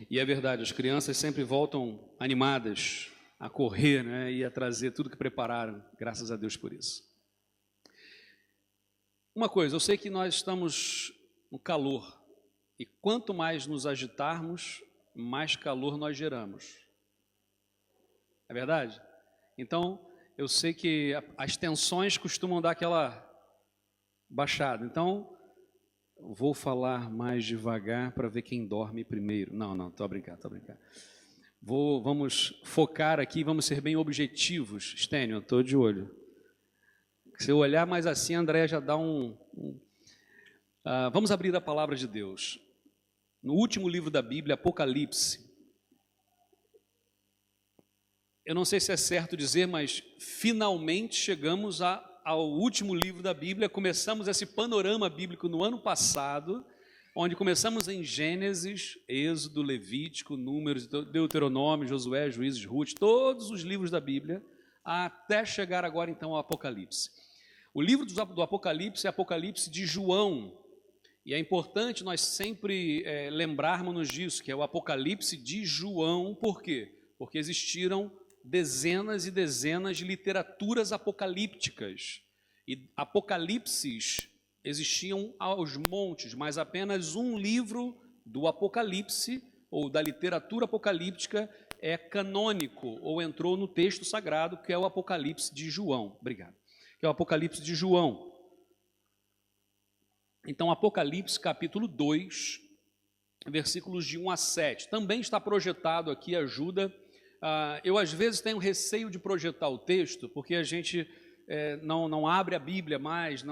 E é verdade, as crianças sempre voltam animadas a correr, né, e a trazer tudo que prepararam, graças a Deus por isso. Uma coisa, eu sei que nós estamos no calor, e quanto mais nos agitarmos, mais calor nós geramos. É verdade? Então, eu sei que as tensões costumam dar aquela baixada. Então, vou falar mais devagar para ver quem dorme primeiro. Não, estou a brincar. Vamos focar aqui, vamos ser bem objetivos. Stênio, estou de olho. Se eu olhar mais assim, a Andréia já dá vamos abrir a palavra de Deus. No último livro da Bíblia, Apocalipse. Eu não sei se é certo dizer, mas finalmente chegamos ao último livro da Bíblia. Começamos esse panorama bíblico no ano passado, onde começamos em Gênesis, Êxodo, Levítico, Números, Deuteronômio, Josué, Juízes, Ruth, todos os livros da Bíblia, até chegar agora então ao Apocalipse. O livro do Apocalipse é Apocalipse de João, e é importante nós sempre lembrarmos disso, que é o Apocalipse de João. Por quê? Porque existiram dezenas e dezenas de literaturas apocalípticas, e apocalipses existiam aos montes, mas apenas um livro do Apocalipse, ou da literatura apocalíptica, é canônico, ou entrou no texto sagrado, que é o Apocalipse de João. Obrigado. Que é o Apocalipse de João. Então, Apocalipse capítulo 2, versículos de 1 a 7. Também está projetado aqui, ajuda. Eu às vezes tenho receio de projetar o texto, porque a gente não abre a Bíblia mais,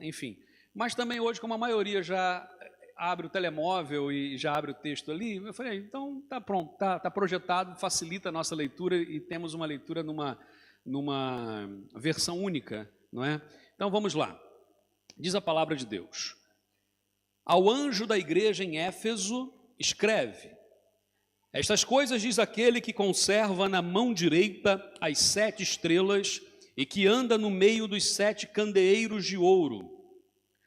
enfim. Mas também hoje, como a maioria já abre o telemóvel e já abre o texto ali, eu falei, então tá pronto, tá projetado, facilita a nossa leitura e temos uma leitura numa versão única, não é? Então vamos lá. Diz a palavra de Deus. Ao anjo da igreja em Éfeso, escreve: estas coisas diz aquele que conserva na mão direita as 7 estrelas e que anda no meio dos 7 candeeiros de ouro.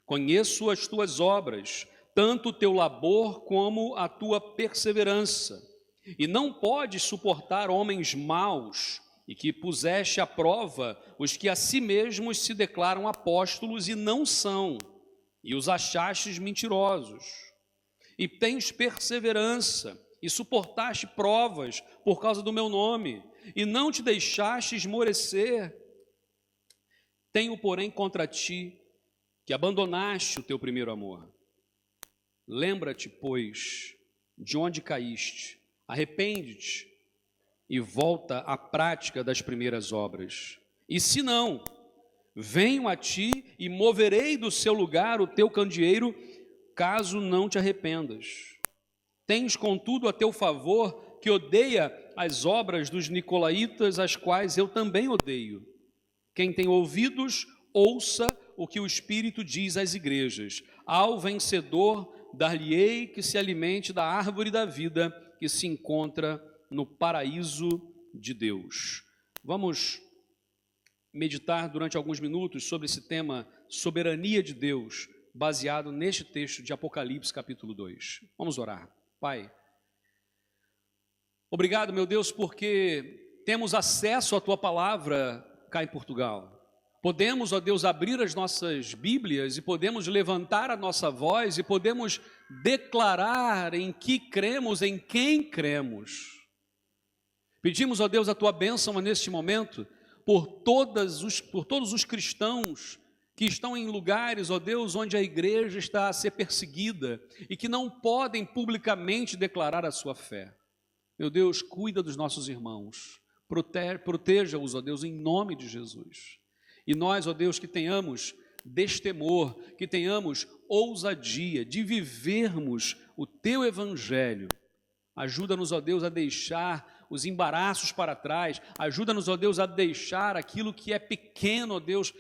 Conheço as tuas obras, tanto o teu labor como a tua perseverança, e não podes suportar homens maus, e que puseste à prova os que a si mesmos se declaram apóstolos e não são, e os achastes mentirosos. E tens perseverança, e suportaste provas por causa do meu nome, e não te deixaste esmorecer. Tenho, porém, contra ti que abandonaste o teu primeiro amor. Lembra-te, pois, de onde caíste, arrepende-te e volta à prática das primeiras obras. E se não, venho a ti e moverei do seu lugar o teu candeeiro, caso não te arrependas. Tens, contudo, a teu favor que odeia as obras dos nicolaítas, as quais eu também odeio. Quem tem ouvidos, ouça o que o Espírito diz às igrejas. Ao vencedor, dar-lhe-ei que se alimente da árvore da vida que se encontra no paraíso de Deus. Vamos meditar durante alguns minutos sobre esse tema, soberania de Deus, baseado neste texto de Apocalipse capítulo 2. Vamos orar. Pai, obrigado, meu Deus, porque temos acesso à Tua palavra cá em Portugal. Podemos, ó Deus, abrir as nossas Bíblias e podemos levantar a nossa voz e podemos declarar em que cremos, em quem cremos. Pedimos, ó Deus, a Tua bênção neste momento por todos os cristãos que estão em lugares, ó Deus, onde a igreja está a ser perseguida e que não podem publicamente declarar a sua fé. Meu Deus, cuida dos nossos irmãos, proteja-os, ó Deus, em nome de Jesus. E nós, ó Deus, que tenhamos destemor, que tenhamos ousadia de vivermos o Teu Evangelho. Ajuda-nos, ó Deus, a deixar os embaraços para trás. Ajuda-nos, ó Deus, a deixar aquilo que é pequeno, ó Deus,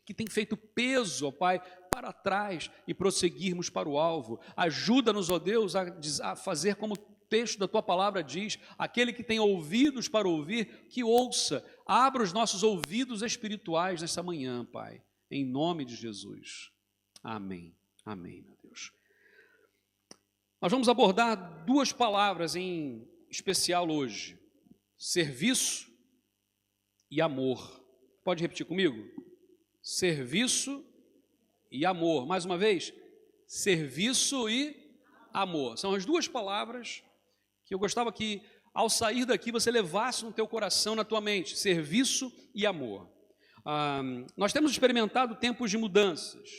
que tem feito peso, ó Pai, para trás e prosseguirmos para o alvo. Ajuda-nos, ó Deus, a fazer como o texto da Tua palavra diz: aquele que tem ouvidos para ouvir, que ouça. Abra os nossos ouvidos espirituais nessa manhã, Pai, em nome de Jesus. Amém. Amém, meu Deus. Nós vamos abordar duas palavras em especial hoje: serviço e amor. Pode repetir comigo? Serviço e amor. Mais uma vez, serviço e amor. São as duas palavras que eu gostava que, ao sair daqui, você levasse no teu coração, na tua mente: serviço e amor. Nós temos experimentado tempos de mudanças,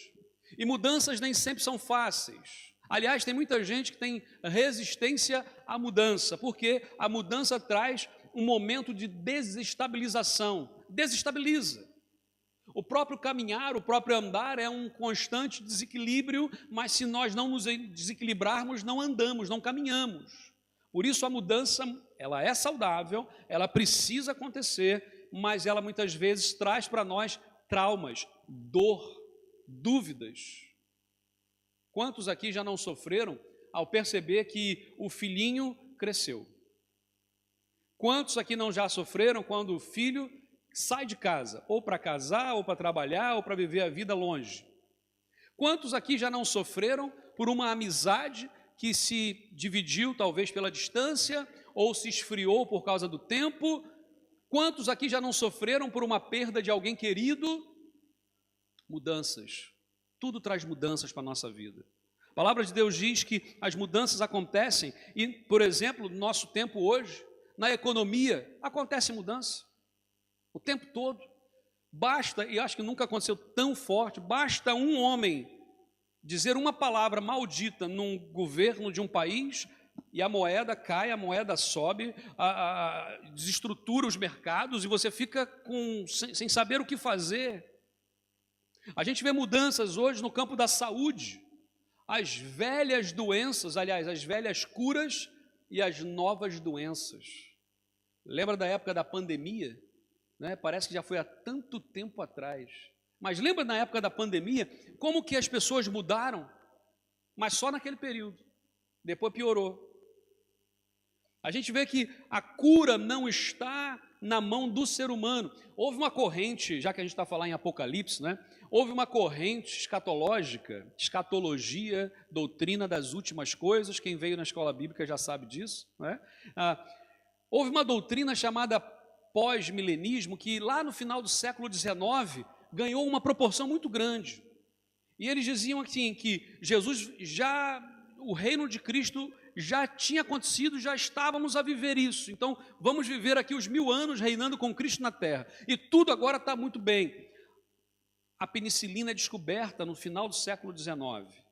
e mudanças nem sempre são fáceis. Aliás, tem muita gente que tem resistência à mudança, porque a mudança traz um momento de desestabilização, desestabiliza. O próprio caminhar, o próprio andar é um constante desequilíbrio, mas se nós não nos desequilibrarmos, não andamos, não caminhamos. Por isso a mudança, ela é saudável, ela precisa acontecer, mas ela muitas vezes traz para nós traumas, dor, dúvidas. Quantos aqui já não sofreram ao perceber que o filhinho cresceu? Quantos aqui não já sofreram quando o filho sai de casa, ou para casar, ou para trabalhar, ou para viver a vida longe? Quantos aqui já não sofreram por uma amizade que se dividiu talvez pela distância, ou se esfriou por causa do tempo? Quantos aqui já não sofreram por uma perda de alguém querido? Mudanças. Tudo traz mudanças para a nossa vida. A palavra de Deus diz que as mudanças acontecem e, por exemplo, no nosso tempo hoje, na economia, acontece mudança o tempo todo. Basta, e acho que nunca aconteceu tão forte, basta um homem dizer uma palavra maldita num governo de um país e a moeda cai, a moeda sobe, desestrutura os mercados e você fica sem saber o que fazer. A gente vê mudanças hoje no campo da saúde, as velhas doenças, aliás, as velhas curas e as novas doenças. Lembra da época da pandemia? Né? Parece que já foi há tanto tempo atrás. Mas lembra na época da pandemia, como que as pessoas mudaram? Mas só naquele período, depois piorou. A gente vê que a cura não está na mão do ser humano. Houve uma corrente, já que a gente está falando em Apocalipse, né? Houve uma corrente escatológica, escatologia, doutrina das últimas coisas. Quem veio na escola bíblica já sabe disso, né? Houve uma doutrina chamada pós-milenismo, que lá no final do século XIX ganhou uma proporção muito grande. E eles diziam assim, que Jesus o reino de Cristo já tinha acontecido, já estávamos a viver isso. Então, vamos viver aqui os 1000 anos reinando com Cristo na terra. E tudo agora está muito bem. A penicilina é descoberta no final do século XIX.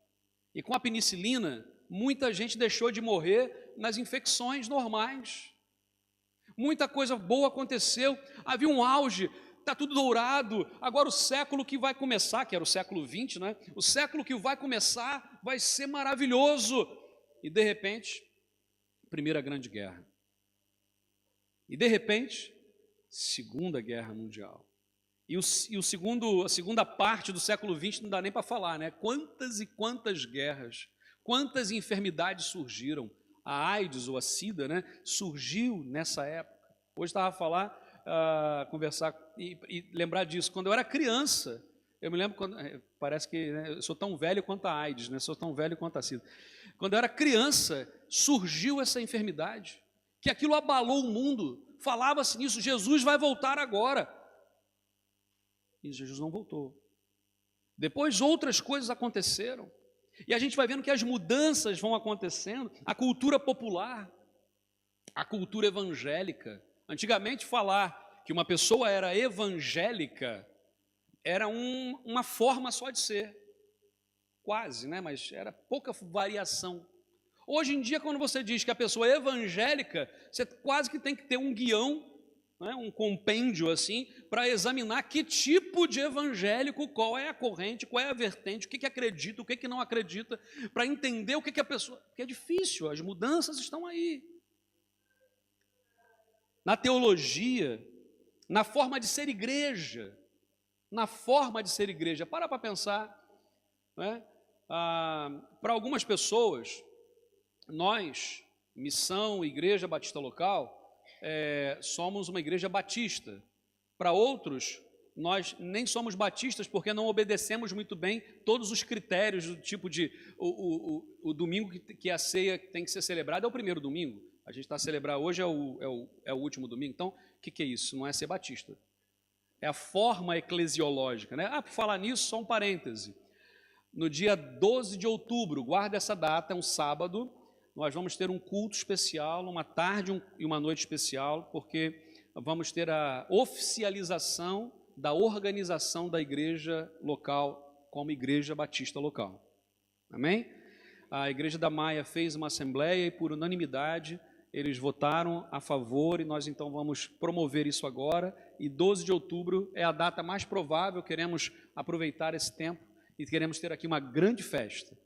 E com a penicilina, muita gente deixou de morrer nas infecções normais. Muita coisa boa aconteceu. Havia um auge, está tudo dourado. Agora o século que vai começar, que era o século XX, né? O século que vai começar vai ser maravilhoso. E de repente, Primeira Grande Guerra. E de repente, Segunda Guerra Mundial. E a segunda parte do século XX não dá nem para falar, né? Quantas e quantas guerras, quantas enfermidades surgiram. A AIDS ou a SIDA, né? Surgiu nessa época. Hoje estava a falar, conversar e lembrar disso. Quando eu era criança, eu me lembro, parece que né, eu sou tão velho quanto a AIDS, né? Sou tão velho quanto a SIDA. Quando eu era criança, surgiu essa enfermidade, que aquilo abalou o mundo. Falava-se nisso, Jesus vai voltar agora. E Jesus não voltou. Depois outras coisas aconteceram. E a gente vai vendo que as mudanças vão acontecendo. A cultura popular, a cultura evangélica. Antigamente falar que uma pessoa era evangélica era uma forma só de ser. Quase, né? Mas era pouca variação. Hoje em dia, quando você diz que a pessoa é evangélica, você quase que tem que ter um guião, né? Um compêndio assim, para examinar que tipo de evangélico, qual é a corrente, qual é a vertente, o que acredita, o que não acredita, para entender o que a pessoa... Porque é difícil, as mudanças estão aí. Na teologia, na forma de ser igreja, para pensar, né? Para algumas pessoas, nós, Missão, Igreja Batista Local, somos uma igreja batista. Para outros, nós nem somos batistas porque não obedecemos muito bem todos os critérios do tipo de... O domingo que a ceia tem que ser celebrada é o primeiro domingo. A gente está a celebrar hoje, é o último domingo. Então, o que é isso? Não é ser batista. É a forma eclesiológica, né? Por falar nisso, só um parêntese. No dia 12 de outubro, guarda essa data, é um sábado, nós vamos ter um culto especial, uma tarde e uma noite especial, porque vamos ter a oficialização da organização da igreja local como igreja batista local. Amém? A igreja da Maia fez uma assembleia e por unanimidade eles votaram a favor e nós então vamos promover isso agora. E 12 de outubro é a data mais provável, queremos aproveitar esse tempo e queremos ter aqui uma grande festa.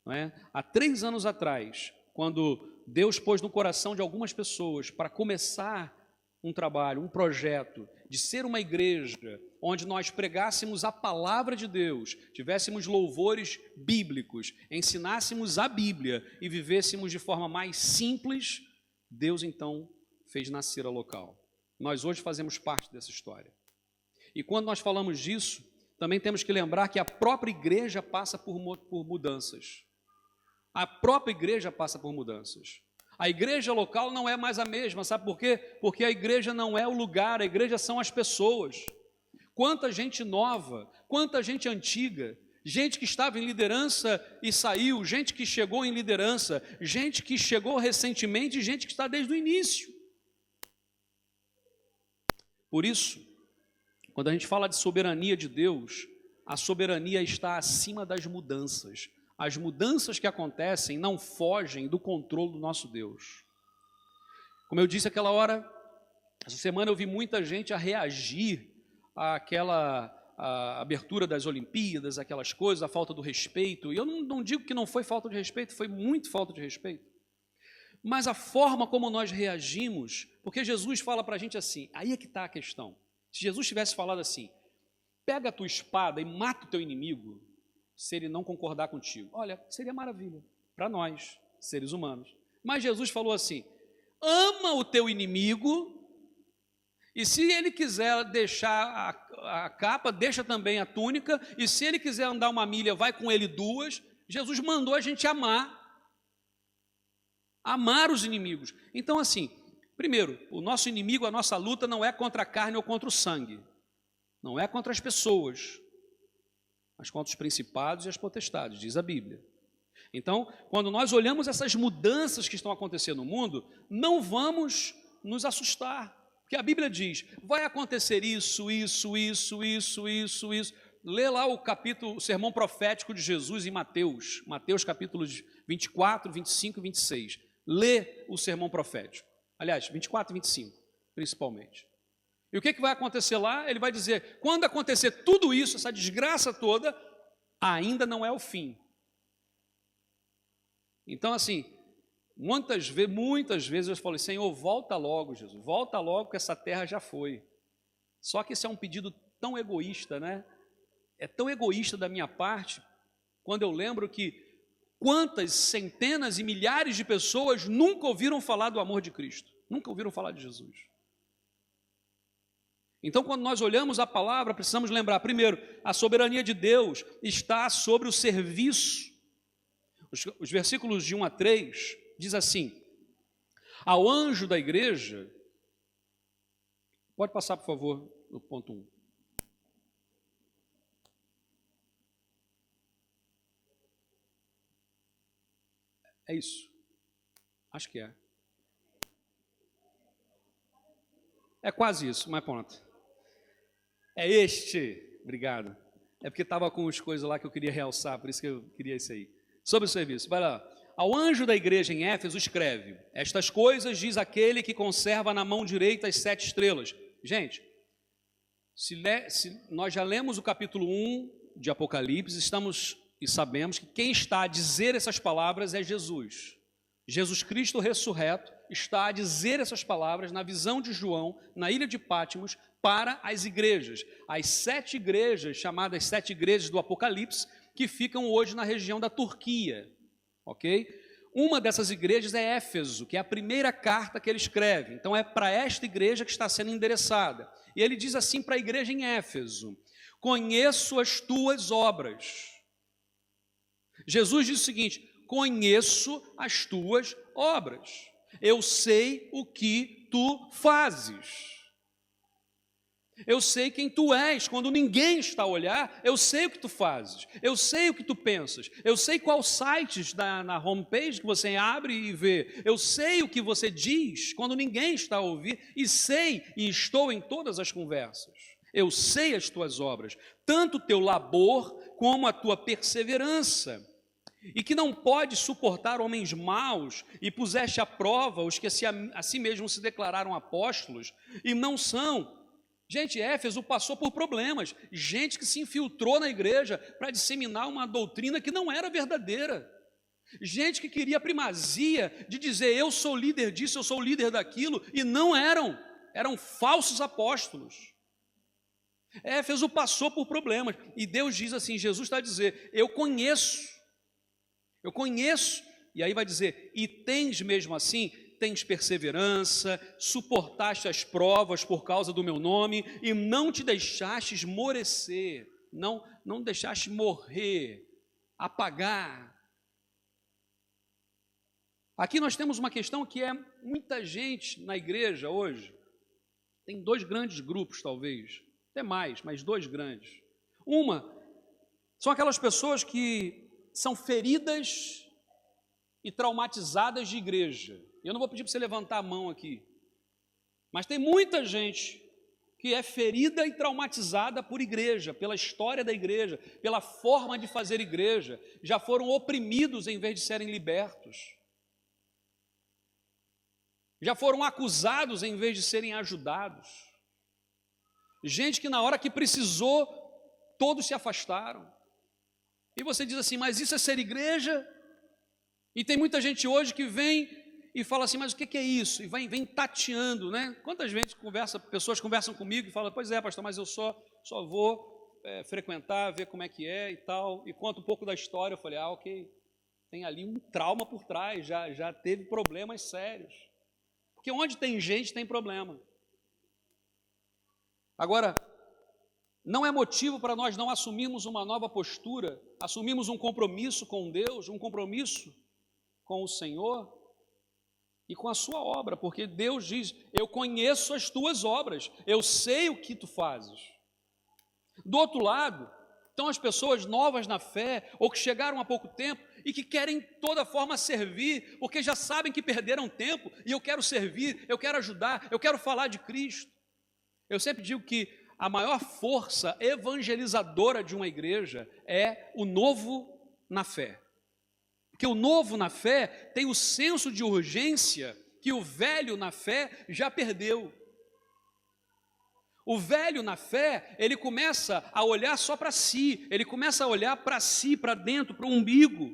Não é? Há 3 anos atrás, quando Deus pôs no coração de algumas pessoas para começar um trabalho, um projeto de ser uma igreja onde nós pregássemos a palavra de Deus, tivéssemos louvores bíblicos, ensinássemos a Bíblia e vivêssemos de forma mais simples, Deus então fez nascer a local. Nós hoje fazemos parte dessa história. E quando nós falamos disso, também temos que lembrar que a própria igreja passa por mudanças. A própria igreja passa por mudanças. A igreja local não é mais a mesma, sabe por quê? Porque a igreja não é o lugar, a igreja são as pessoas. Quanta gente nova, quanta gente antiga, gente que estava em liderança e saiu, gente que chegou em liderança, gente que chegou recentemente, gente que está desde o início. Por isso, quando a gente fala de soberania de Deus, a soberania está acima das mudanças. As mudanças que acontecem não fogem do controle do nosso Deus. Como eu disse aquela hora, essa semana eu vi muita gente a reagir àquela abertura das Olimpíadas, aquelas coisas, a falta do respeito. E eu não digo que não foi falta de respeito, foi muito falta de respeito. Mas a forma como nós reagimos, porque Jesus fala para a gente assim, aí é que está a questão. Se Jesus tivesse falado assim, pega a tua espada e mata o teu inimigo, se ele não concordar contigo, olha, seria maravilha para nós, seres humanos. Mas Jesus falou assim, ama o teu inimigo, e se ele quiser deixar a capa, deixa também a túnica, e se ele quiser andar 1 milha, vai com ele 2. Jesus mandou a gente amar os inimigos. Então assim, primeiro, o nosso inimigo, a nossa luta não é contra a carne ou contra o sangue, não é contra as pessoas, mas contra os principados e as potestades, diz a Bíblia. Então, quando nós olhamos essas mudanças que estão acontecendo no mundo, não vamos nos assustar, porque a Bíblia diz, vai acontecer isso. Lê lá o sermão profético de Jesus em Mateus capítulos 24, 25 e 26. Lê o sermão profético, aliás, 24 e 25, principalmente. E o que vai acontecer lá? Ele vai dizer, quando acontecer tudo isso, essa desgraça toda, ainda não é o fim. Então assim, muitas vezes eu falei, Senhor, volta logo, Jesus, volta logo que essa terra já foi. Só que esse é um pedido tão egoísta, né? É tão egoísta da minha parte, quando eu lembro que quantas centenas e milhares de pessoas nunca ouviram falar do amor de Cristo, nunca ouviram falar de Jesus. Então, quando nós olhamos a palavra, precisamos lembrar, primeiro, a soberania de Deus está sobre o serviço. Os versículos de 1 a 3 diz assim, ao anjo da igreja, pode passar por favor no ponto 1. É isso, acho que é. É quase isso, mas pronto. É este, obrigado. É porque estava com as coisas lá que eu queria realçar, por isso que eu queria isso aí. Sobre o serviço, vai lá. Ao anjo da igreja em Éfeso escreve, estas coisas diz aquele que conserva na mão direita as 7 estrelas. Gente, se nós já lemos o capítulo 1 de Apocalipse, estamos e sabemos que quem está a dizer essas palavras é Jesus. Jesus Cristo ressurreto está a dizer essas palavras na visão de João, na ilha de Patmos, para as igrejas. As 7 igrejas, chamadas 7 igrejas do Apocalipse, que ficam hoje na região da Turquia, ok? Uma dessas igrejas é Éfeso, que é a primeira carta que ele escreve. Então é para esta igreja que está sendo endereçada. E ele diz assim para a igreja em Éfeso: conheço as tuas obras. Jesus diz o seguinte: conheço as tuas obras. Eu sei o que tu fazes. Eu sei quem tu és. Quando ninguém está a olhar, eu sei o que tu fazes. Eu sei o que tu pensas. Eu sei quais sites na homepage que você abre e vê. Eu sei o que você diz quando ninguém está a ouvir. E sei e estou em todas as conversas. Eu sei as tuas obras, tanto o teu labor como a tua perseverança. E que não pode suportar homens maus, e puseste à prova os que a si mesmos se declararam apóstolos, e não são. Gente, Éfeso passou por problemas, gente que se infiltrou na igreja para disseminar uma doutrina que não era verdadeira, gente que queria a primazia de dizer eu sou líder disso, eu sou líder daquilo, e não eram falsos apóstolos. Éfeso passou por problemas, e Deus diz assim, Jesus está a dizer, eu conheço, e aí vai dizer, e tens mesmo assim, tens perseverança, suportaste as provas por causa do meu nome, e não te deixaste esmorecer, não deixaste morrer, apagar. Aqui nós temos uma questão que é muita gente na igreja hoje, tem dois grandes grupos talvez, até mais, mas dois grandes. Uma, são aquelas pessoas que são feridas e traumatizadas de igreja. Eu não vou pedir para você levantar a mão aqui, mas tem muita gente que é ferida e traumatizada por igreja, pela história da igreja, pela forma de fazer igreja, já foram oprimidos em vez de serem libertos, já foram acusados em vez de serem ajudados, gente que na hora que precisou, todos se afastaram, e você diz assim, mas isso é ser igreja? E tem muita gente hoje que vem e fala assim, mas o que é isso? E vem tateando, né? Quantas vezes pessoas conversam comigo e falam, pois é, pastor, mas eu só vou frequentar, ver como é que é e tal, e conta um pouco da história. Eu falei, ok, tem ali um trauma por trás, já teve problemas sérios. Porque onde tem gente, tem problema. Agora, não é motivo para nós não assumirmos uma nova postura, assumirmos um compromisso com Deus, um compromisso com o Senhor e com a sua obra, porque Deus diz, eu conheço as tuas obras, eu sei o que tu fazes. Do outro lado, estão as pessoas novas na fé, ou que chegaram há pouco tempo, e que querem de toda forma servir, porque já sabem que perderam tempo, e eu quero servir, eu quero ajudar, eu quero falar de Cristo. Eu sempre digo que a maior força evangelizadora de uma igreja é o novo na fé. Porque o novo na fé tem o senso de urgência que o velho na fé já perdeu. O velho na fé, ele começa a olhar só para si, ele começa a olhar para si, para dentro, para o umbigo,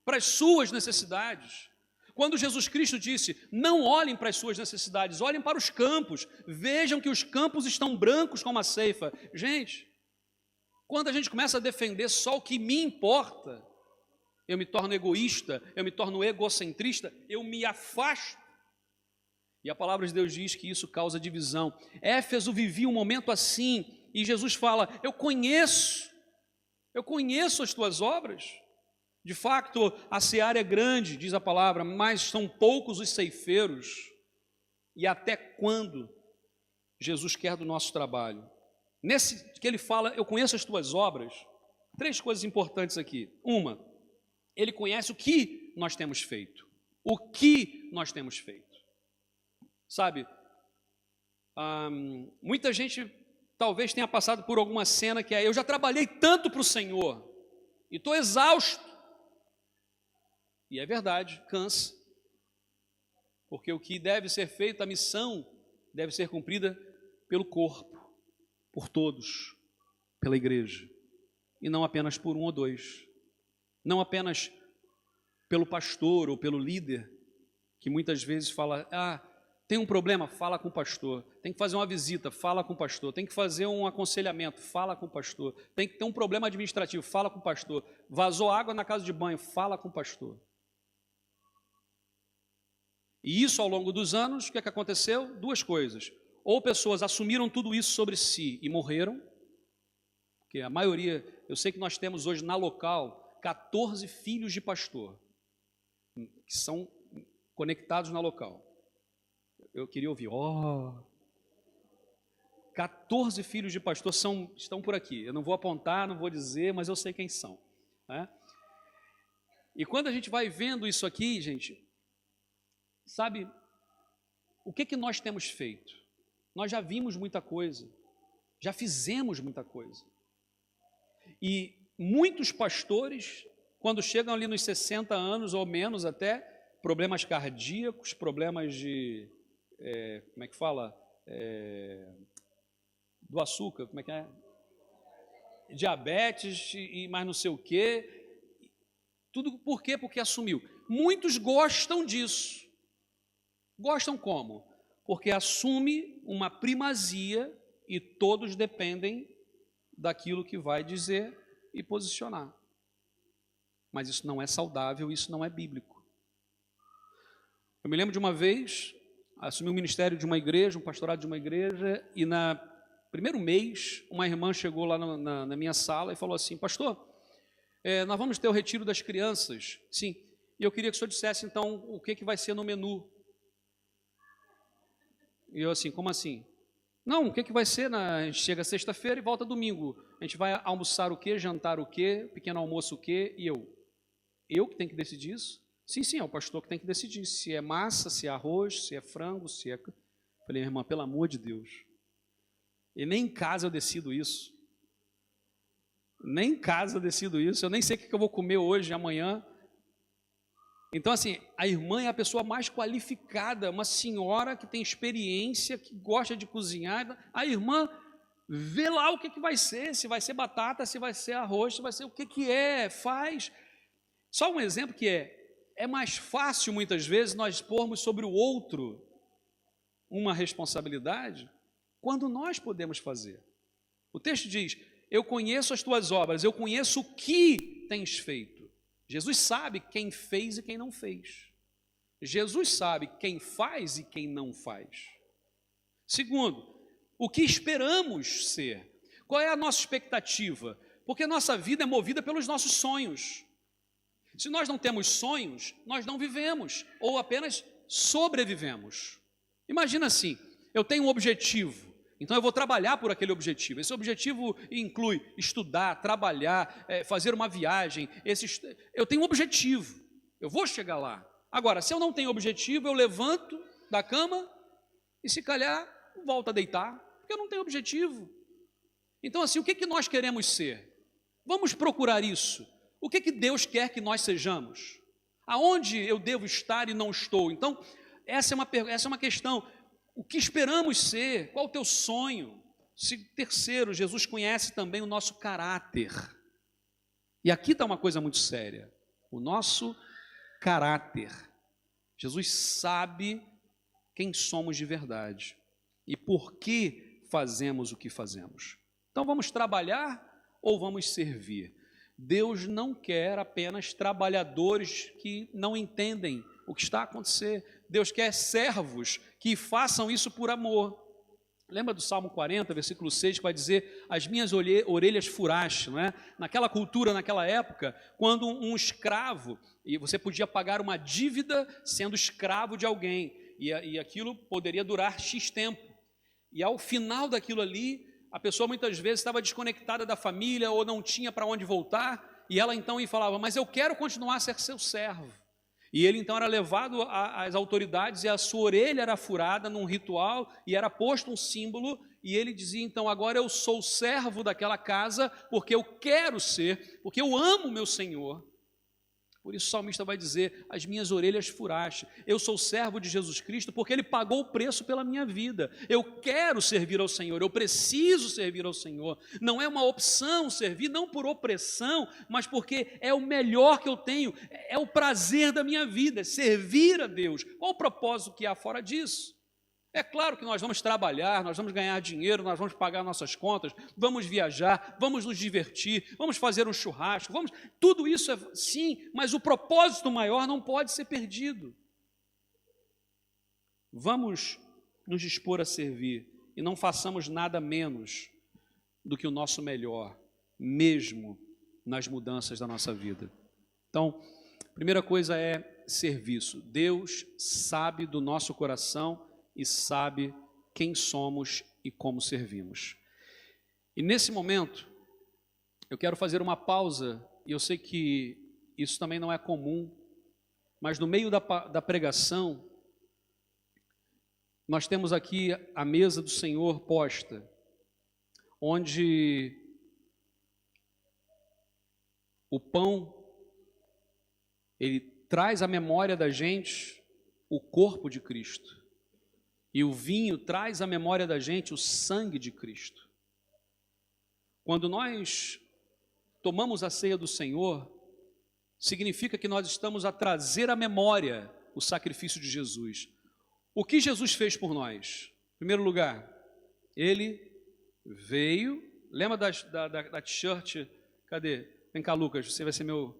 para as suas necessidades. Quando Jesus Cristo disse, não olhem para as suas necessidades, olhem para os campos, vejam que os campos estão brancos como a ceifa. Gente, quando a gente começa a defender só o que me importa, eu me torno egoísta, eu me torno egocentrista, eu me afasto. E a palavra de Deus diz que isso causa divisão. Éfeso vivia um momento assim, e Jesus fala, eu conheço as tuas obras. De fato, a seara é grande, diz a palavra, mas são poucos os ceifeiros. E até quando Jesus quer do nosso trabalho? Nesse que ele fala, eu conheço as tuas obras, três coisas importantes aqui. Uma, ele conhece o que nós temos feito. O que nós temos feito. Sabe, muita gente talvez tenha passado por alguma cena que é, eu já trabalhei tanto para o Senhor, e estou exausto. E é verdade, cansa. Porque o que deve ser feito, a missão, deve ser cumprida pelo corpo, por todos, pela igreja. E não apenas por um ou dois. Não apenas pelo pastor ou pelo líder, que muitas vezes fala, tem um problema, fala com o pastor. Tem que fazer uma visita, fala com o pastor. Tem que fazer um aconselhamento, fala com o pastor. Tem que ter um problema administrativo, fala com o pastor. Vazou água na casa de banho, fala com o pastor. E isso, ao longo dos anos, o que é que aconteceu? Duas coisas. Ou pessoas assumiram tudo isso sobre si e morreram, porque a maioria, eu sei que nós temos hoje na local 14 filhos de pastor, que são conectados na local. Eu queria ouvir, 14 filhos de pastor estão por aqui. Eu não vou apontar, não vou dizer, mas eu sei quem são, né? E quando a gente vai vendo isso aqui, gente, sabe, o que nós temos feito? Nós já vimos muita coisa, já fizemos muita coisa. E muitos pastores, quando chegam ali nos 60 anos ou menos até, problemas cardíacos, problemas de, como é que fala? Do açúcar, como é que é? Diabetes e mais não sei o quê. Tudo por quê? Porque assumiu. Muitos gostam disso. Gostam como? Porque assume uma primazia e todos dependem daquilo que vai dizer e posicionar. Mas isso não é saudável, isso não é bíblico. Eu me lembro de uma vez, assumi o ministério de uma igreja, um pastorado de uma igreja, e no primeiro mês, uma irmã chegou lá na minha sala e falou assim: pastor, nós vamos ter o retiro das crianças. Sim, e eu queria que o senhor dissesse então o que vai ser no menu. E eu assim, como assim? Não, o que vai ser? A gente chega sexta-feira e volta domingo. A gente vai almoçar o quê, jantar o quê, pequeno almoço o quê? E eu que tenho que decidir isso? Sim, é o pastor que tem que decidir. Se é massa, se é arroz, se é frango, se é... Falei, irmã, pelo amor de Deus. E nem em casa eu decido isso. Nem em casa eu decido isso. Eu nem sei o que eu vou comer hoje, amanhã. Então, assim, a irmã é a pessoa mais qualificada, uma senhora que tem experiência, que gosta de cozinhar. A irmã vê lá o que vai ser, se vai ser batata, se vai ser arroz, se vai ser o que é, faz. Só um exemplo que é mais fácil, muitas vezes, nós pormos sobre o outro uma responsabilidade, quando nós podemos fazer. O texto diz, eu conheço as tuas obras, eu conheço o que tens feito. Jesus sabe quem fez e quem não fez. Jesus sabe quem faz e quem não faz. Segundo, o que esperamos ser? Qual é a nossa expectativa? Porque a nossa vida é movida pelos nossos sonhos. Se nós não temos sonhos, nós não vivemos, ou apenas sobrevivemos. Imagina assim, eu tenho um objetivo, então eu vou trabalhar por aquele objetivo. Esse objetivo inclui estudar, trabalhar, fazer uma viagem. Eu tenho um objetivo, eu vou chegar lá. Agora, se eu não tenho objetivo, eu levanto da cama e se calhar volto a deitar, porque eu não tenho objetivo. Então assim, o que nós queremos ser? Vamos procurar isso. O que Deus quer que nós sejamos? Aonde eu devo estar e não estou? Então, essa é uma questão. O que esperamos ser? Qual o teu sonho? Terceiro, Jesus conhece também o nosso caráter. E aqui está uma coisa muito séria. O nosso caráter. Jesus sabe quem somos de verdade e por que fazemos o que fazemos. Então vamos trabalhar ou vamos servir? Deus não quer apenas trabalhadores que não entendem o que está a acontecer. Deus quer servos que façam isso por amor. Lembra do Salmo 40, versículo 6, que vai dizer, as minhas orelhas furaste, não é? Naquela cultura, naquela época, quando um escravo, e você podia pagar uma dívida sendo escravo de alguém, e aquilo poderia durar X tempo. E ao final daquilo ali, a pessoa muitas vezes estava desconectada da família ou não tinha para onde voltar, e ela então falava, mas eu quero continuar a ser seu servo. E ele então era levado às autoridades e a sua orelha era furada num ritual e era posto um símbolo, e ele dizia então, agora eu sou servo daquela casa porque eu quero ser, porque eu amo meu Senhor. Por isso o salmista vai dizer, as minhas orelhas furaste. Eu sou servo de Jesus Cristo porque Ele pagou o preço pela minha vida. Eu quero servir ao Senhor, eu preciso servir ao Senhor. Não é uma opção servir, não por opressão, mas porque é o melhor que eu tenho, é o prazer da minha vida, servir a Deus. Qual o propósito que há fora disso? É claro que nós vamos trabalhar, nós vamos ganhar dinheiro, nós vamos pagar nossas contas, vamos viajar, vamos nos divertir, vamos fazer um churrasco, tudo isso é sim, mas o propósito maior não pode ser perdido. Vamos nos dispor a servir e não façamos nada menos do que o nosso melhor, mesmo nas mudanças da nossa vida. Então, a primeira coisa é serviço. Deus sabe do nosso coração e sabe quem somos e como servimos. E nesse momento, eu quero fazer uma pausa, e eu sei que isso também não é comum, mas no meio da pregação, nós temos aqui a mesa do Senhor posta, onde o pão, ele traz à memória da gente o corpo de Cristo, e o vinho traz à memória da gente o sangue de Cristo. Quando nós tomamos a ceia do Senhor, significa que nós estamos a trazer à memória o sacrifício de Jesus. O que Jesus fez por nós? Em primeiro lugar, Ele veio, lembra da t-shirt, cadê? Vem cá, Lucas, você vai ser meu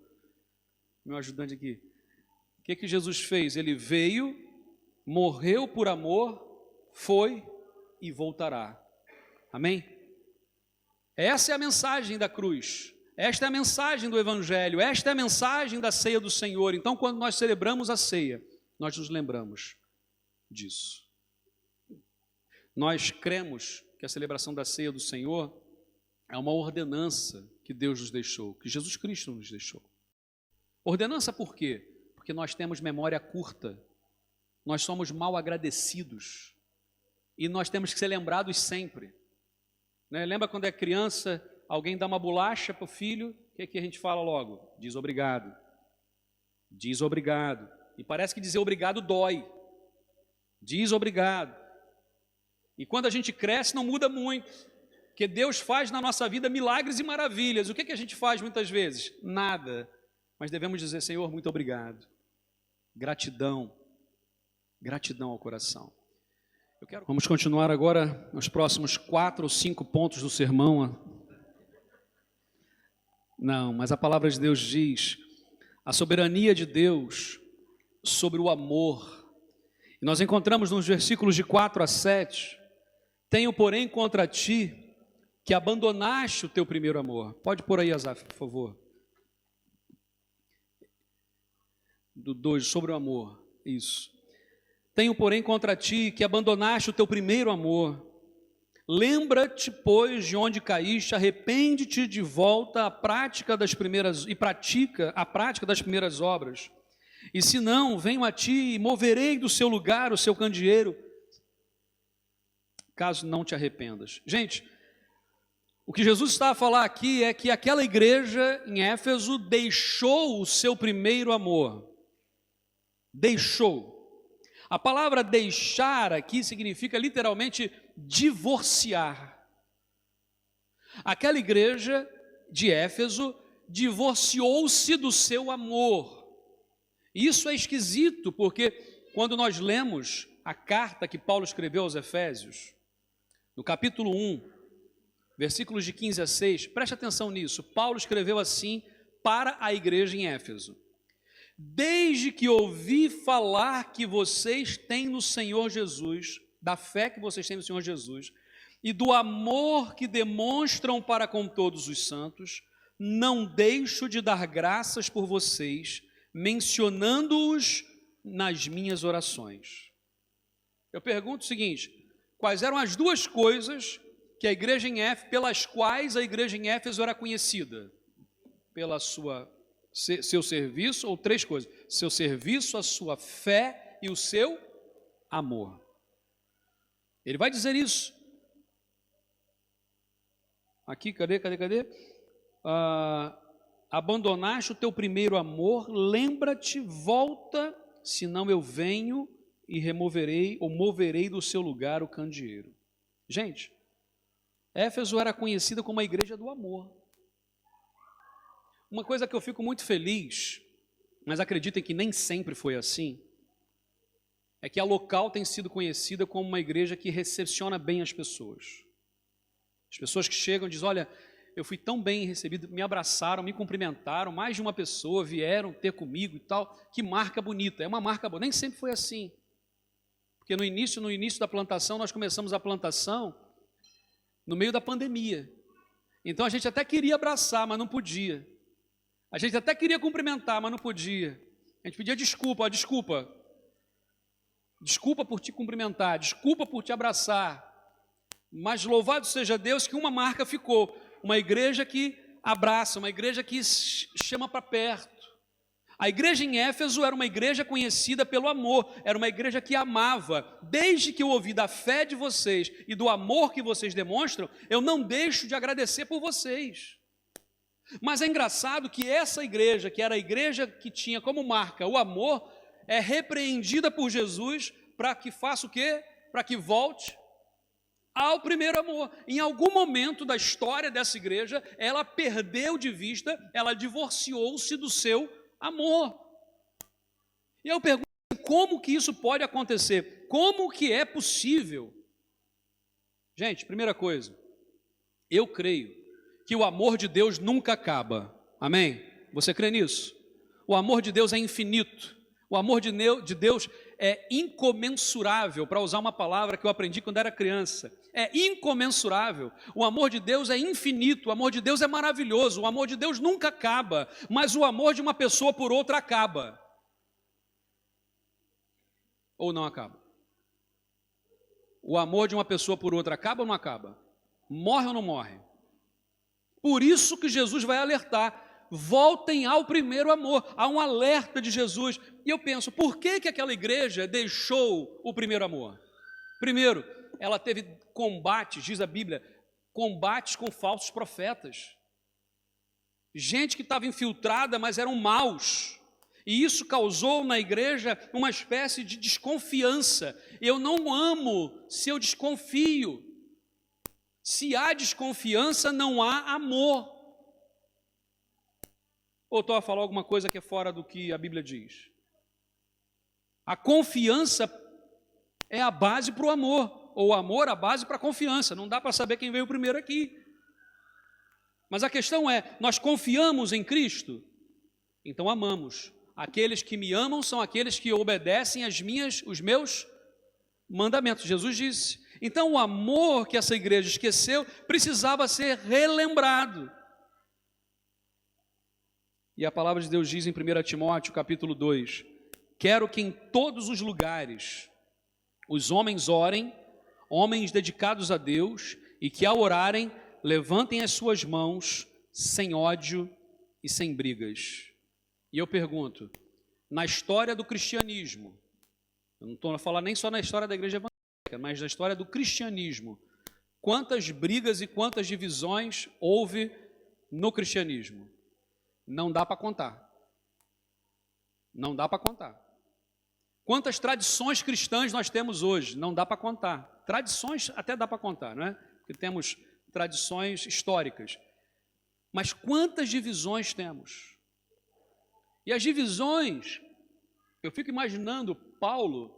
ajudante aqui. O que Jesus fez? Ele veio, morreu por amor, foi e voltará. Amém? Essa é a mensagem da cruz. Esta é a mensagem do Evangelho, esta é a mensagem da ceia do Senhor. Então, quando nós celebramos a ceia, nós nos lembramos disso. Nós cremos que a celebração da ceia do Senhor é uma ordenança que Deus nos deixou, que Jesus Cristo nos deixou. Ordenança por quê? Porque nós temos memória curta, nós somos mal agradecidos e nós temos que ser lembrados sempre. Né? Lembra quando é criança, alguém dá uma bolacha para o filho, o que a gente fala logo? Diz obrigado. Diz obrigado. E parece que dizer obrigado dói. Diz obrigado. E quando a gente cresce não muda muito, porque Deus faz na nossa vida milagres e maravilhas. O que a gente faz muitas vezes? Nada. Mas devemos dizer, Senhor, muito obrigado. Gratidão. Gratidão ao coração. Vamos continuar agora nos próximos 4 ou 5 pontos do sermão. Não, mas a palavra de Deus diz a soberania de Deus sobre o amor. E nós encontramos nos versículos de 4 a 7, tenho, porém, contra ti que abandonaste o teu primeiro amor. Pode pôr aí, Asaf, por favor. Do 2, sobre o amor, isso. Tenho, porém, contra ti que abandonaste o teu primeiro amor. Lembra-te, pois, de onde caíste, arrepende-te de volta à prática das primeiras, e pratica a prática das primeiras obras. E se não, venho a ti e moverei do seu lugar o seu candeeiro, caso não te arrependas. Gente, o que Jesus está a falar aqui é que aquela igreja em Éfeso deixou o seu primeiro amor. Deixou. A palavra deixar aqui significa literalmente divorciar. Aquela igreja de Éfeso divorciou-se do seu amor. Isso é esquisito, porque quando nós lemos a carta que Paulo escreveu aos Efésios, no capítulo 1, versículos de 15 a 6, preste atenção nisso, Paulo escreveu assim para a igreja em Éfeso: desde que ouvi falar que vocês têm no Senhor Jesus, da fé que vocês têm no Senhor Jesus, e do amor que demonstram para com todos os santos, não deixo de dar graças por vocês, mencionando-os nas minhas orações. Eu pergunto o seguinte: quais eram as duas coisas que a igreja em Éfeso, pelas quais a igreja em Éfeso era conhecida? Pela seu serviço, ou 3 coisas: seu serviço, a sua fé e o seu amor. Ele vai dizer isso. Aqui, cadê? Abandonaste o teu primeiro amor, lembra-te, volta, senão eu venho e removerei ou moverei do seu lugar o candeeiro. Gente, Éfeso era conhecida como a igreja do amor. Uma coisa que eu fico muito feliz, mas acreditem que nem sempre foi assim, é que a local tem sido conhecida como uma igreja que recepciona bem as pessoas. As pessoas que chegam e dizem: olha, eu fui tão bem recebido, me abraçaram, me cumprimentaram, mais de uma pessoa vieram ter comigo e tal. Que marca bonita, é uma marca boa. Nem sempre foi assim. Porque no início da plantação, nós começamos a plantação no meio da pandemia. Então a gente até queria abraçar, mas não podia. A gente até queria cumprimentar, mas não podia. A gente pedia desculpa, desculpa por te cumprimentar, desculpa por te abraçar. Mas louvado seja Deus que uma marca ficou, uma igreja que abraça, uma igreja que chama para perto. A igreja em Éfeso era uma igreja conhecida pelo amor, era uma igreja que amava. Desde que eu ouvi da fé de vocês e do amor que vocês demonstram, eu não deixo de agradecer por vocês. Mas é engraçado que essa igreja, que era a igreja que tinha como marca o amor, é repreendida por Jesus para que faça o quê? Para que volte ao primeiro amor. Em algum momento da história dessa igreja, ela perdeu de vista, ela divorciou-se do seu amor. E eu pergunto, como que isso pode acontecer? Como que é possível? Gente, primeira coisa, eu creio que o amor de Deus nunca acaba. Amém? Você crê nisso? O amor de Deus é infinito. O amor de Deus é incomensurável, para usar uma palavra que eu aprendi quando era criança. É incomensurável. O amor de Deus é infinito, o amor de Deus é maravilhoso, o amor de Deus nunca acaba, mas o amor de uma pessoa por outra acaba. Ou não acaba? O amor de uma pessoa por outra acaba ou não acaba? Morre ou não morre? Por isso que Jesus vai alertar, voltem ao primeiro amor, há um alerta de Jesus. E eu penso, por que aquela igreja deixou o primeiro amor? Primeiro, ela teve combates, diz a Bíblia, combates com falsos profetas. Gente que estava infiltrada, mas eram maus. E isso causou na igreja uma espécie de desconfiança. Eu não amo se eu desconfio. Se há desconfiança, não há amor. Ou estou a falar alguma coisa que é fora do que a Bíblia diz? A confiança é a base para o amor, ou o amor a base para a confiança. Não dá para saber quem veio primeiro aqui. Mas a questão é, nós confiamos em Cristo? Então amamos. Aqueles que me amam são aqueles que obedecem os meus mandamentos. Jesus disse. Então o amor que essa igreja esqueceu precisava ser relembrado. E a palavra de Deus diz em 1 Timóteo capítulo 2, quero que em todos os lugares os homens orem, homens dedicados a Deus, e que ao orarem levantem as suas mãos sem ódio e sem brigas. E eu pergunto, na história do cristianismo, eu não estou a falar nem só na história da igreja evangélica, mas na história do cristianismo, quantas brigas e quantas divisões houve no cristianismo? Não dá para contar. Não dá para contar. Quantas tradições cristãs nós temos hoje? Não dá para contar. Tradições até dá para contar, não é? Porque temos tradições históricas. Mas quantas divisões temos? E as divisões, eu fico imaginando Paulo,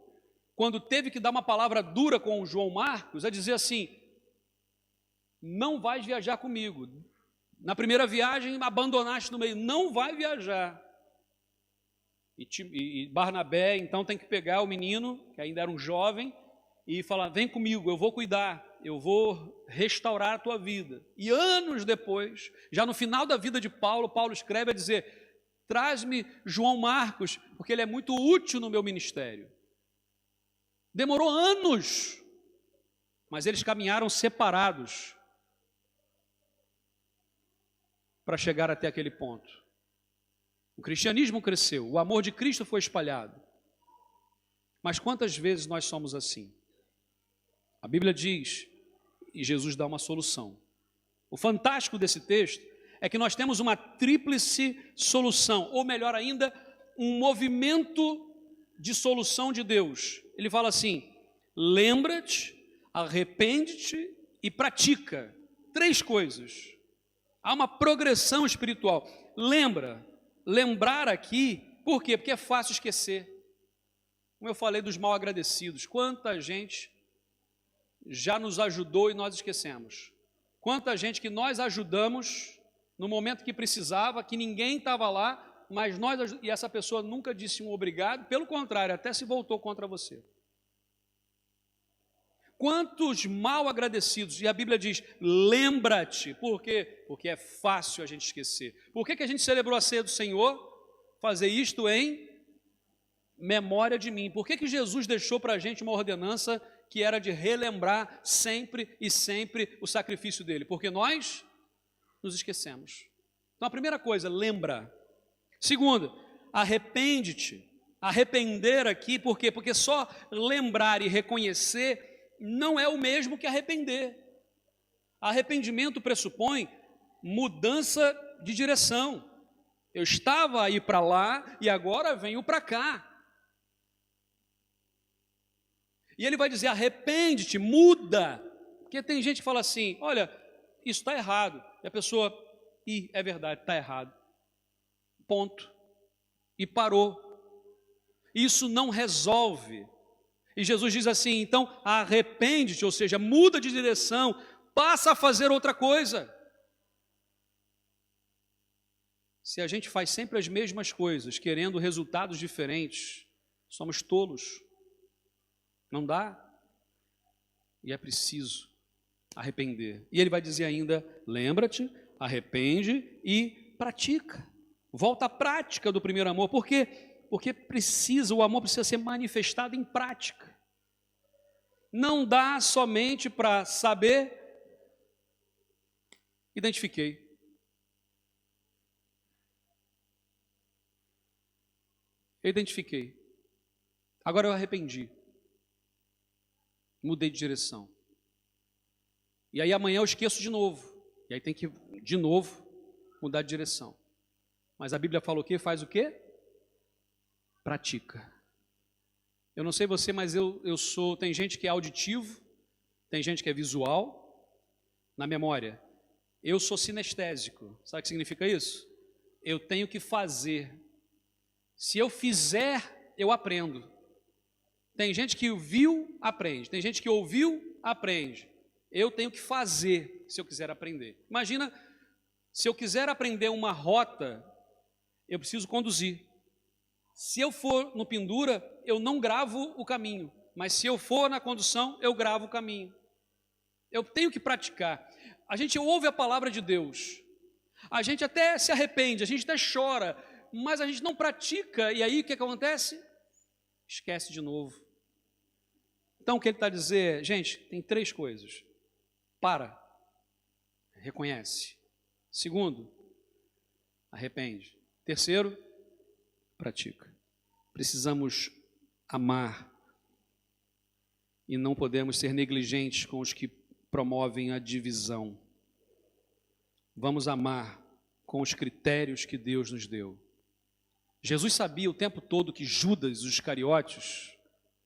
quando teve que dar uma palavra dura com o João Marcos, a dizer assim, não vais viajar comigo. Na primeira viagem, abandonaste no meio, não vai viajar. E Barnabé, então, tem que pegar o menino, que ainda era um jovem, e falar, vem comigo, eu vou cuidar, eu vou restaurar a tua vida. E anos depois, já no final da vida de Paulo, Paulo escreve a dizer, traz-me João Marcos, porque ele é muito útil no meu ministério. Demorou anos, mas eles caminharam separados para chegar até aquele ponto. O cristianismo cresceu, o amor de Cristo foi espalhado. Mas quantas vezes nós somos assim? A Bíblia diz, e Jesus dá uma solução. O fantástico desse texto é que nós temos uma tríplice solução, ou melhor ainda, um movimento de solução de Deus. Ele fala assim, lembra-te, arrepende-te e pratica. 3 coisas. Há uma progressão espiritual. Lembrar aqui, por quê? Porque é fácil esquecer. Como eu falei dos mal agradecidos, quanta gente já nos ajudou e nós esquecemos. Quanta gente que nós ajudamos no momento que precisava, que ninguém estava lá, mas e essa pessoa nunca disse um obrigado, pelo contrário, até se voltou contra você. Quantos mal agradecidos, e a Bíblia diz, lembra-te, por quê? Porque é fácil a gente esquecer. Por que a gente celebrou a ceia do Senhor? Fazer isto em memória de mim. Por que Jesus deixou para a gente uma ordenança que era de relembrar sempre e sempre o sacrifício dele? Porque nós nos esquecemos. Então a primeira coisa, lembra. Segunda, arrepende-te. Arrepender aqui, por quê? Porque só lembrar e reconhecer não é o mesmo que arrepender. Arrependimento pressupõe mudança de direção. Eu estava aí para lá e agora venho para cá. E ele vai dizer, arrepende-te, muda. Porque tem gente que fala assim, olha, isso está errado. E a pessoa, é verdade, está errado. Ponto. E parou. Isso não resolve. E Jesus diz assim, então arrepende-te, ou seja, muda de direção, passa a fazer outra coisa. Se a gente faz sempre as mesmas coisas, querendo resultados diferentes, somos tolos. Não dá. E é preciso arrepender. E ele vai dizer ainda, lembra-te, arrepende e pratica. Volta à prática do primeiro amor. Por quê? Porque o amor precisa ser manifestado em prática. Não dá somente para saber, identifiquei. Eu identifiquei. Agora eu arrependi. Mudei de direção. E aí amanhã eu esqueço de novo. E aí tem que, de novo, mudar de direção. Mas a Bíblia fala o quê? Faz o quê? Pratica. Eu não sei você, mas tem gente que é auditivo, tem gente que é visual, na memória. Eu sou sinestésico. Sabe o que significa isso? Eu tenho que fazer. Se eu fizer, eu aprendo. Tem gente que viu, aprende. Tem gente que ouviu, aprende. Eu tenho que fazer se eu quiser aprender. Imagina, se eu quiser aprender uma rota, eu preciso conduzir. Se eu for no pendura, eu não gravo o caminho. Mas se eu for na condução, eu gravo o caminho. Eu tenho que praticar. A gente ouve a palavra de Deus. A gente até se arrepende, a gente até chora, mas a gente não pratica. E aí o que acontece? Esquece de novo. Então o que ele está a dizer? Gente, tem 3 coisas. Para. Reconhece. Segundo, arrepende. Terceiro, pratica. Precisamos amar e não podemos ser negligentes com os que promovem a divisão. Vamos amar com os critérios que Deus nos deu. Jesus sabia o tempo todo que Judas, os Iscariotes,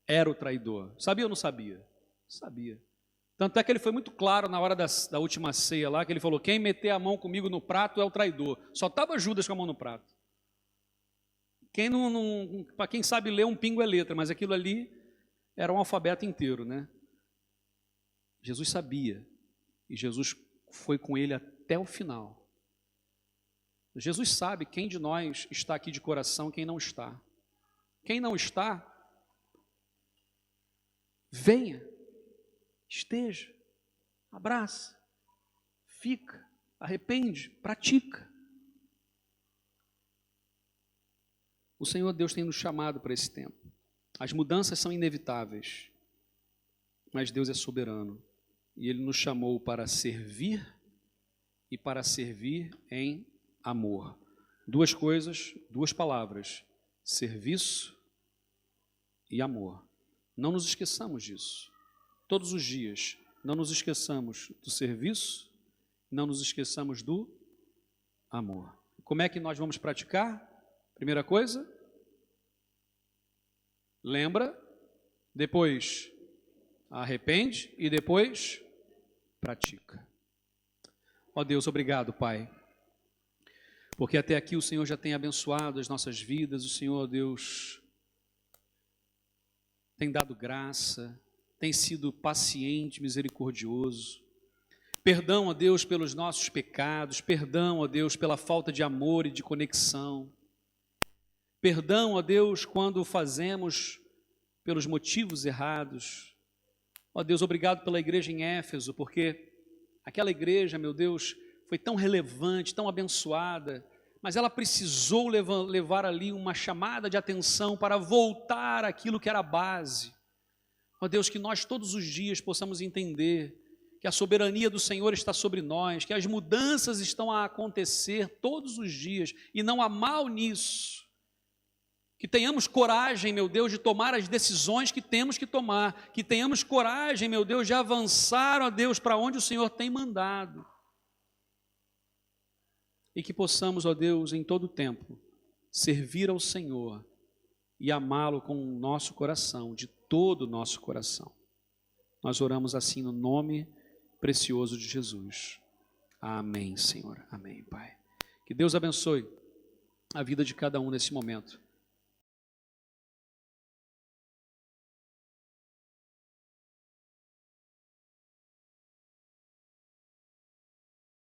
era o traidor. Sabia ou não sabia? Sabia. Tanto é que ele foi muito claro na hora da última ceia lá, que ele falou, quem meter a mão comigo no prato é o traidor. Só estava Judas com a mão no prato. Para quem sabe ler, um pingo é letra, mas aquilo ali era um alfabeto inteiro, né? Jesus sabia, e Jesus foi com ele até o final. Jesus sabe quem de nós está aqui de coração, quem não está. Quem não está, venha, esteja, abraça, fica, arrepende, pratica. O Senhor Deus tem nos chamado para esse tempo. As mudanças são inevitáveis, mas Deus é soberano. E Ele nos chamou para servir e para servir em amor. 2 coisas, 2 palavras, serviço e amor. Não nos esqueçamos disso. Todos os dias, não nos esqueçamos do serviço, não nos esqueçamos do amor. Como é que nós vamos praticar? Primeira coisa, lembra, depois arrepende e depois pratica. Ó Deus, obrigado, Pai, porque até aqui o Senhor já tem abençoado as nossas vidas, o Senhor, Deus, tem dado graça, tem sido paciente, misericordioso. Perdão, ó Deus, pelos nossos pecados, perdão, ó Deus, pela falta de amor e de conexão. Perdão, ó Deus, quando fazemos pelos motivos errados. Ó Deus, obrigado pela igreja em Éfeso, porque aquela igreja, meu Deus, foi tão relevante, tão abençoada, mas ela precisou levar ali uma chamada de atenção para voltar àquilo que era a base. Ó Deus, que nós todos os dias possamos entender que a soberania do Senhor está sobre nós, que as mudanças estão a acontecer todos os dias, e não há mal nisso. Que tenhamos coragem, meu Deus, de tomar as decisões que temos que tomar, que tenhamos coragem, meu Deus, de avançar, ó Deus, para onde o Senhor tem mandado. E que possamos, ó Deus, em todo o tempo, servir ao Senhor e amá-lo com o nosso coração, de todo o nosso coração. Nós oramos assim no nome precioso de Jesus. Amém, Senhor. Amém, Pai. Que Deus abençoe a vida de cada um nesse momento.